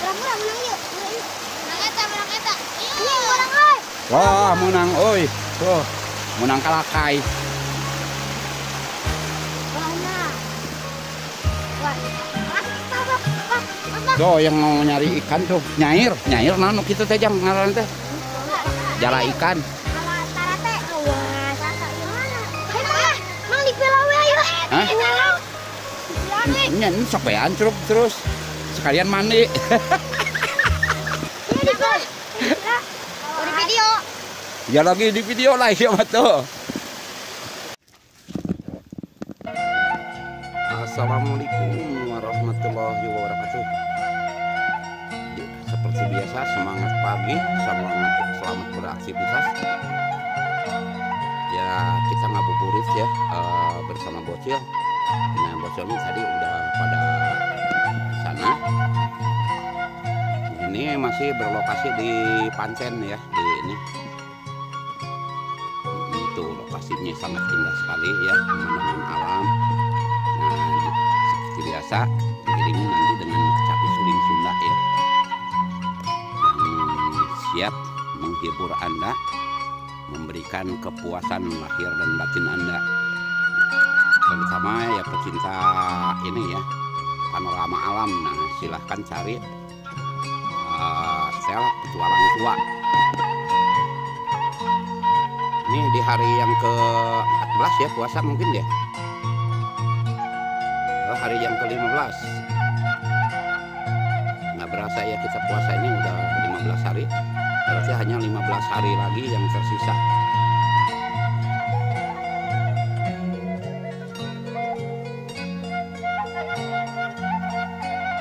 Murah menang yuk. Menang eta. Iya, menang euy. Wah, menang euy. Tuh, menang kalakai. Mana? Wah. Tuh yang mau nyari ikan tuh, nyair nanu kitu teh jang ngaran teh. Jala ikan. Tarate. Wah, sasa ieu mana? Mang di pilau we ayo. Hah? Nya sok bean terus sekalian mandi. Ini di video. Ya lagi di video lah ya tuh. Assalamualaikum warahmatullahi wabarakatuh. Seperti biasa semangat pagi, selamat beraktivitas. Ya kita ngabuburit ya bersama Bocil. Nah Bocil ini tadi udah pada sana. Ini masih berlokasi di Pancen ya, di ini. Itu lokasinya sangat indah sekali ya, pemandangan alam. Nah seperti biasa diiringi nanti dengan kecapi suling Sunda ya, yang siap menghibur Anda, memberikan kepuasan lahir dan batin Anda, terutama ya pecinta ini ya panorama alam. Nah silahkan cari sel petualang tua. Ini di hari yang ke-14 ya puasa mungkin ya. Hari yang ke-15. Nggak berasa ya kita puasa ini udah 15 hari. Berarti hanya 15 hari lagi yang tersisa.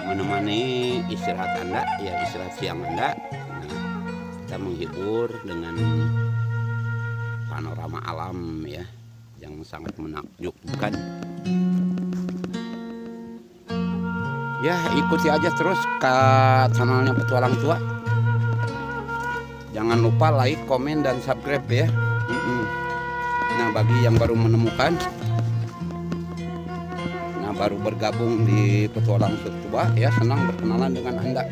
Menemani istirahat Anda, ya istirahat siang Anda. Nah, kita menghibur dengan panorama alam ya, yang sangat menakjubkan. Ya ikuti aja terus ke channelnya Petualang Tua. Jangan lupa like, komen, dan subscribe ya. Nah bagi yang baru menemukan, baru bergabung di Petualang Tua ya, senang berkenalan dengan Anda.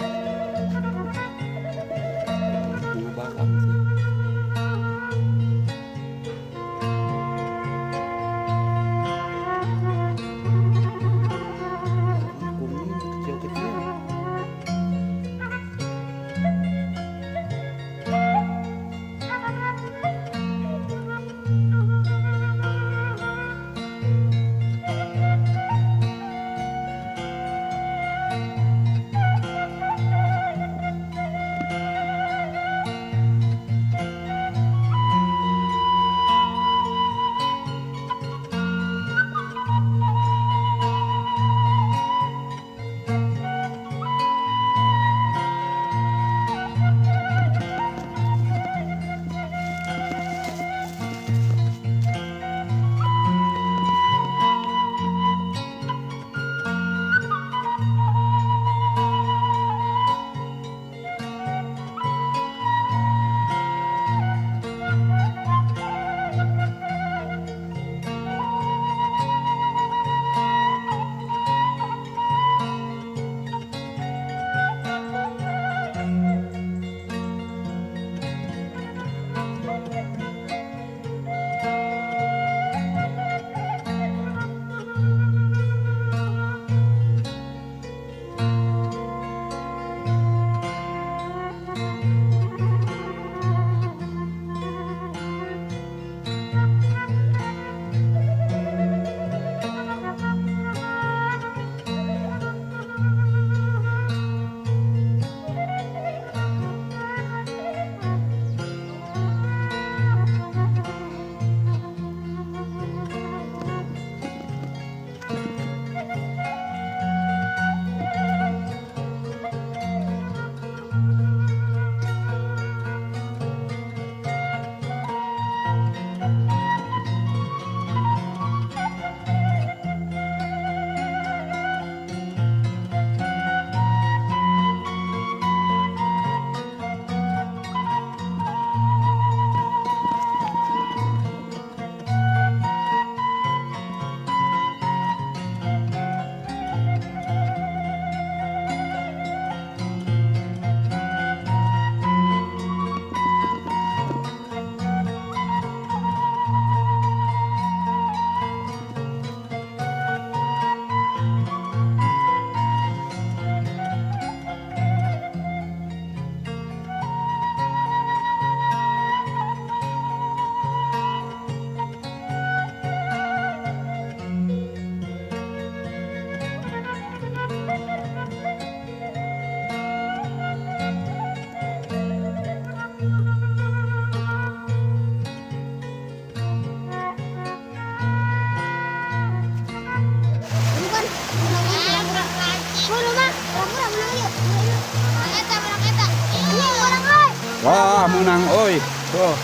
Wah, menang, oi. Tuh,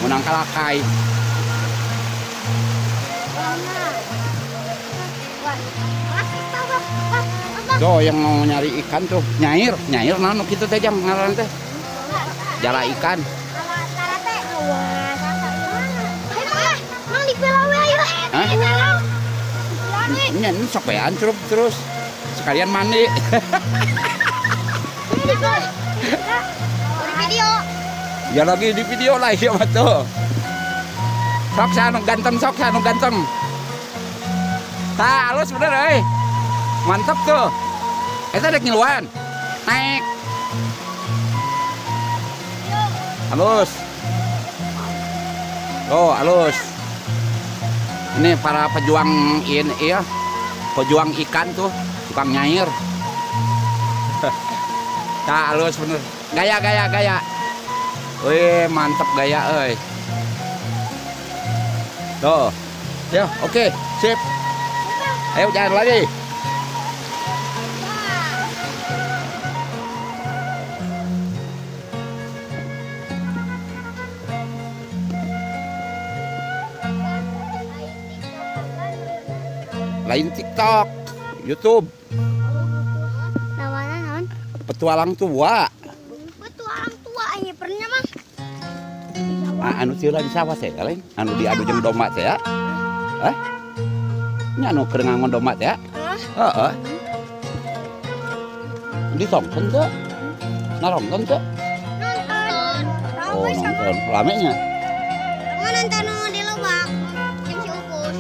menang kalakai. Tuh, yang mau nyari ikan tuh, nyair nano kita teh jam ngaran teh. Jala ikan. Hah? Ini sopean terus sekalian mandi. Video. Ya lagi di video lah ya tuh. Sok anu ganteng, Tah, halus bener euy. Mantap tuh. Eta dek ngiluan. Naik. Halus. Oh, halus. Ini para pejuang ya. Pejuang ikan tuh, tukang nyair. Tah, halus bener. Gaya. Wih, mantap gaya euy. Tuh. Ya, oke, sip. Ayo jalan lagi. Lain TikTok, YouTube. Namanya naon? Petualang tua. Petualang tua ini pernah mah. Anu sila di sawah teh, lain. Anu diadu jeung domba teh ya. Hah? Nya anu keur ngangon domba teh ya. Heeh. Ditongton teh. Narongton teh. Nonton. Oh, nonton. Ramenya. Nonton di Lebak. Yang si Upus.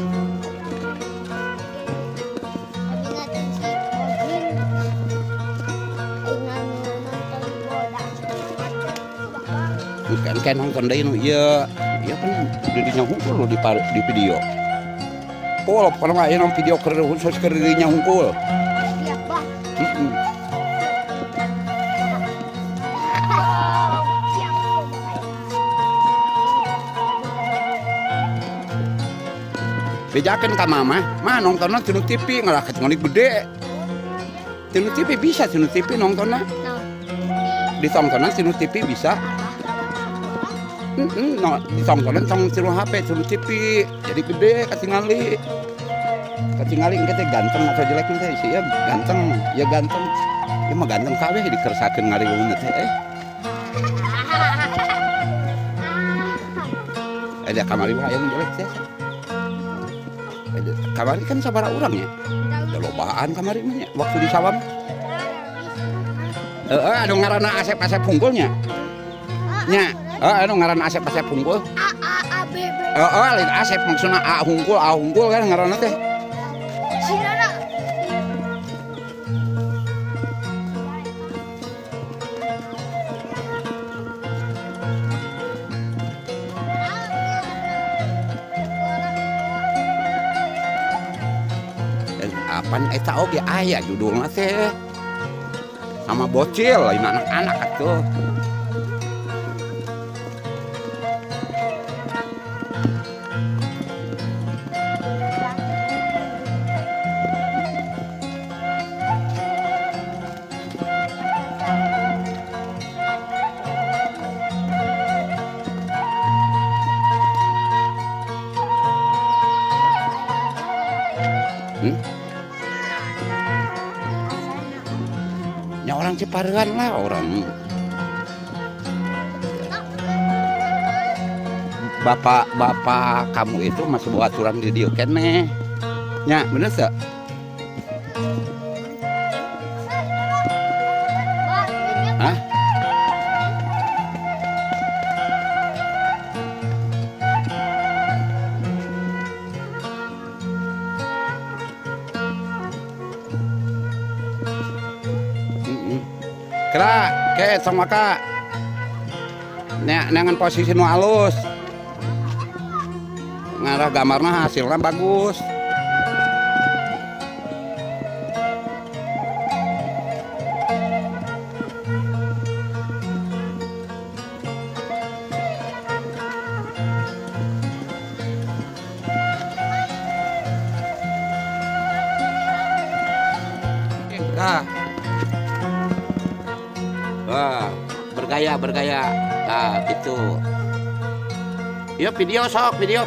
Kan nonton deui nu ieu. Ieu kan dirinya hungkul di video. Pol pernah aya video khusus keur dirinya hungkul. Iya, Bang. Bejakeun ka mama, mah nontonna tinu TV ngalah kecuali gede. Tinu TV bisa, tinu TV nontonnya. Ditontonan tinu TV bisa. No, ditontonan tong tinu HP, tinu TV. Jadi gede katingali. Katingali engke teh ganteng atau jelek teh sih ya ganteng, ya ganteng. Ya mah ganteng kabeh dikersakeun ngariung teh. Ada kamari wae yang jelek teh. Kamari kan sabaraha urang ya? Ada lobaan kamari mah waktu di sawam. Anu ngaranna Asep Hungkulnya. Nya, anu ngaranna Asep Hungkul. A B B. Lain Asep maksudna A Hungkul kan ngaranna teh. Sinana. Apaan eta oge aya judulna teh. Sama bocil lain anak-anak atuh. Ya orang Ciparean lah orang. Bapak kamu itu masih bawa aturan di dia kene. Nya bener sih. Hah? Kira ke sama kak dengan posisi nu halus ngarah gambarnya hasilnya bagus. Kak. Wah, bergaya. Nah, gitu. Yuk video sok, video.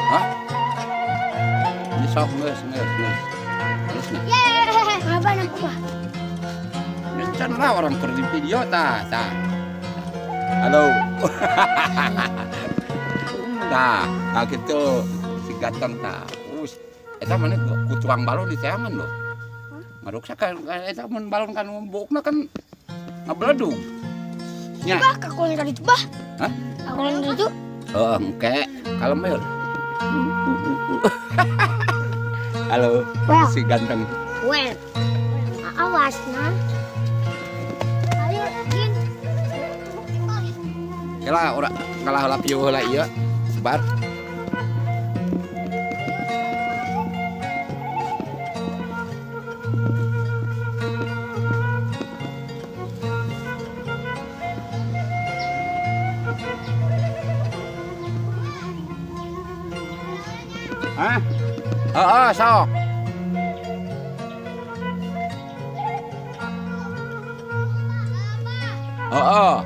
Hah? Ini sok nges. Nges nih. Yeay, apa nampak? Rencana lah orang kerja video ta. Halo. Nah gitu si ganteng ta. Eta mana kucuang balon di seangan loh. Maruksa kan eta mun balon kan bukna kan ngabeledug. Nya. Bah, kakulan tadi tuh bah. Hah? Kakulan tadi tuh. Oh, engke. Kalem ya. Halo. Well. Si ganteng. Well, awas nah. Ayo, Gin. Kela ora ngalah lapio heula ieu. Sebar. Hah? Heeh, sok. Heeh.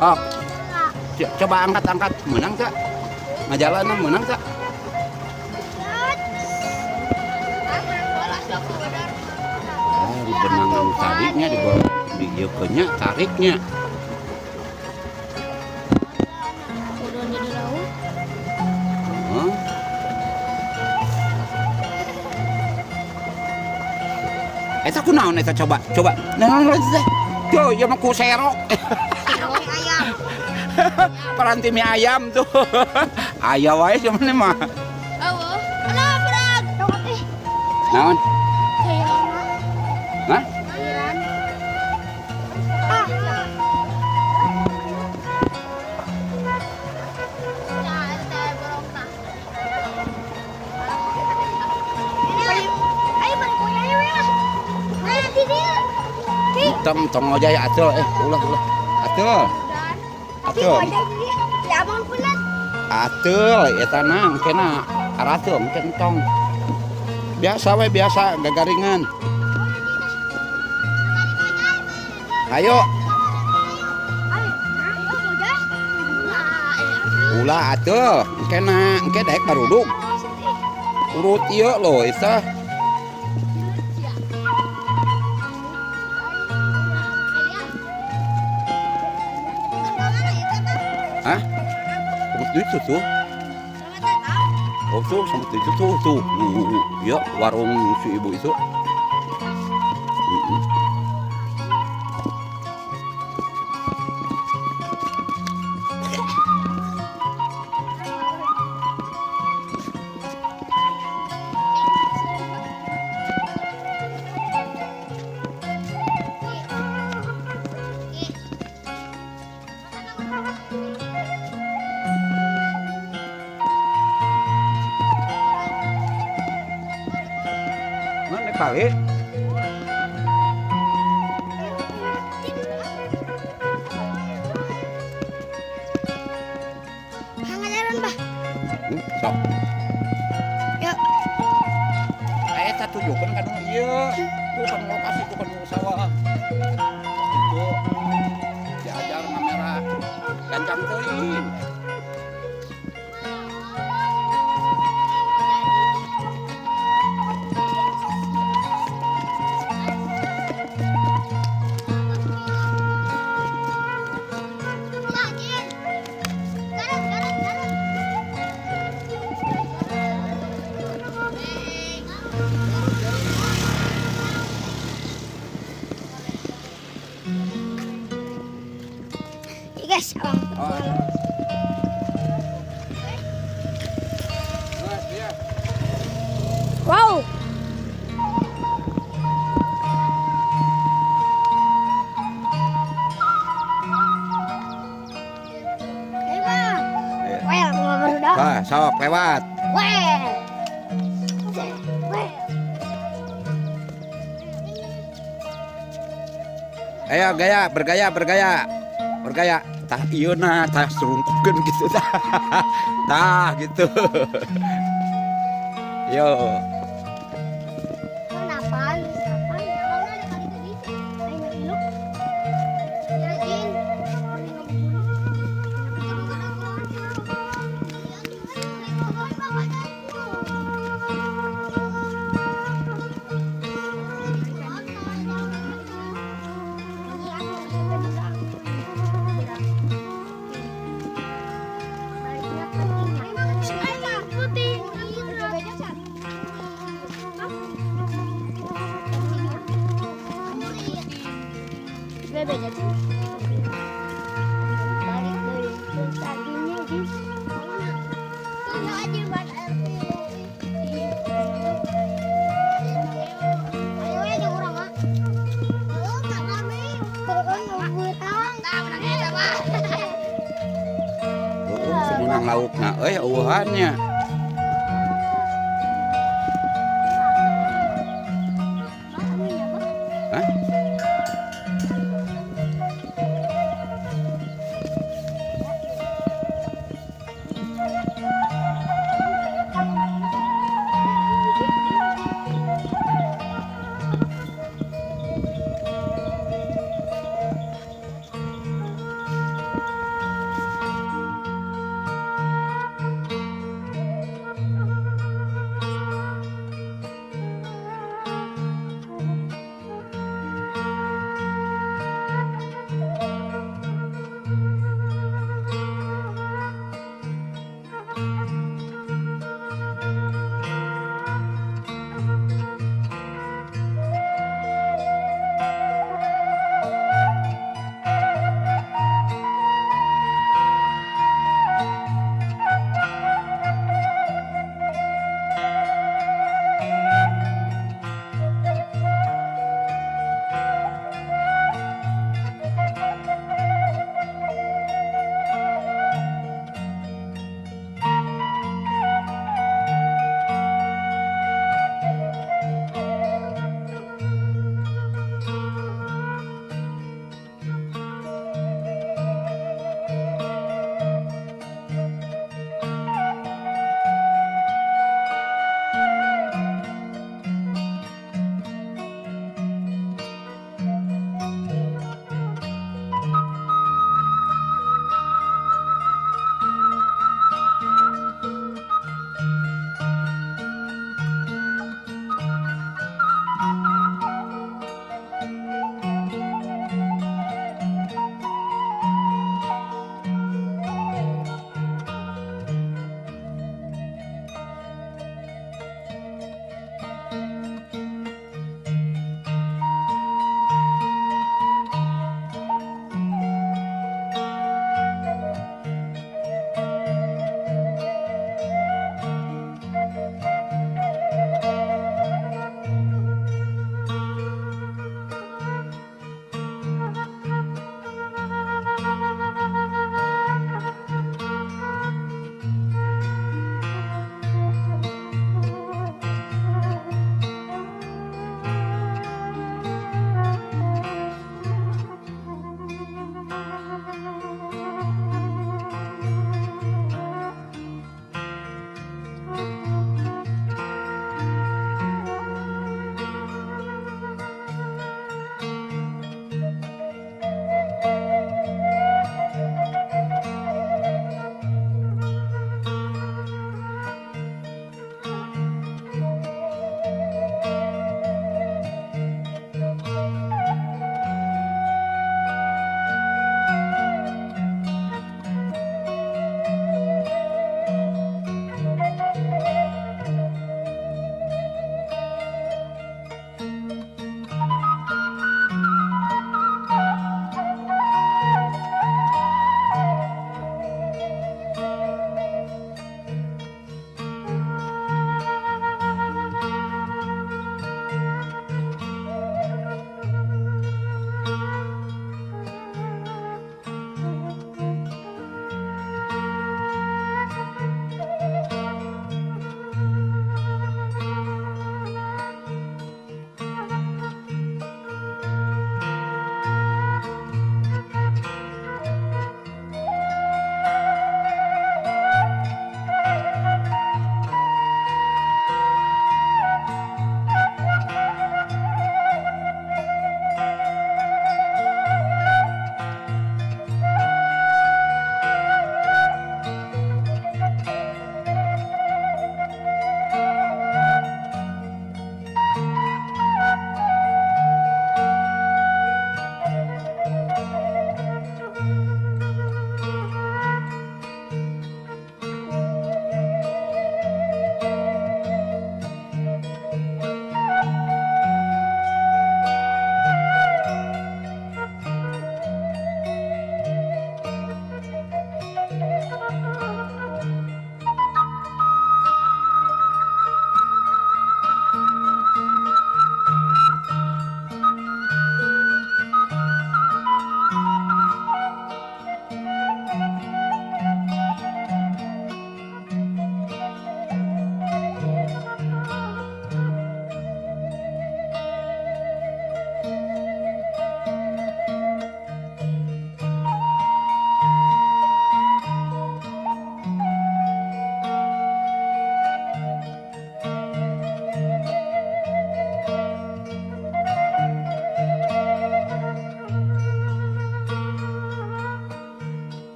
Oh, coba angkat. Menang tak? Ngajalan menang tak? Di benangan tariknya, di yukenya tariknya. Eta kunaon eta coba. Nah, tuh ya mah ku serok. Ayam. Paranti mie ayam tuh. Aya wae cuman mah. Eueuh. Alah, berat. Naon? Hah? Hitam tong ojay atul ulah. Atul. Atul eta nang kena aratul mungkin tong. Biasa gagaringan. Ayo. Ulah atuh, engke daek marudung. Urut ieu loh eta. Hah? Itu tuh. Oh tuh sama itu tuh. Ya warung si ibu itu. Mana kali? Hangajaran bah. Sok. Yuk. Eta tunjukkeun kan ieu. Tuh kan lokasi tuh kan sawah. Itu diajar kamera. Gancang teuing. Guys, wow. Sok lewat. Ayo bergaya. Tah ieu na tah serungkukeun gitu tah. Tah gitu. Yo. Beda sih. Balik dari tadinya di mana aja buat ayo aja orang mah tak kami terus nggak tahu tak pernah kita mah Semunang laukna eueuhannya.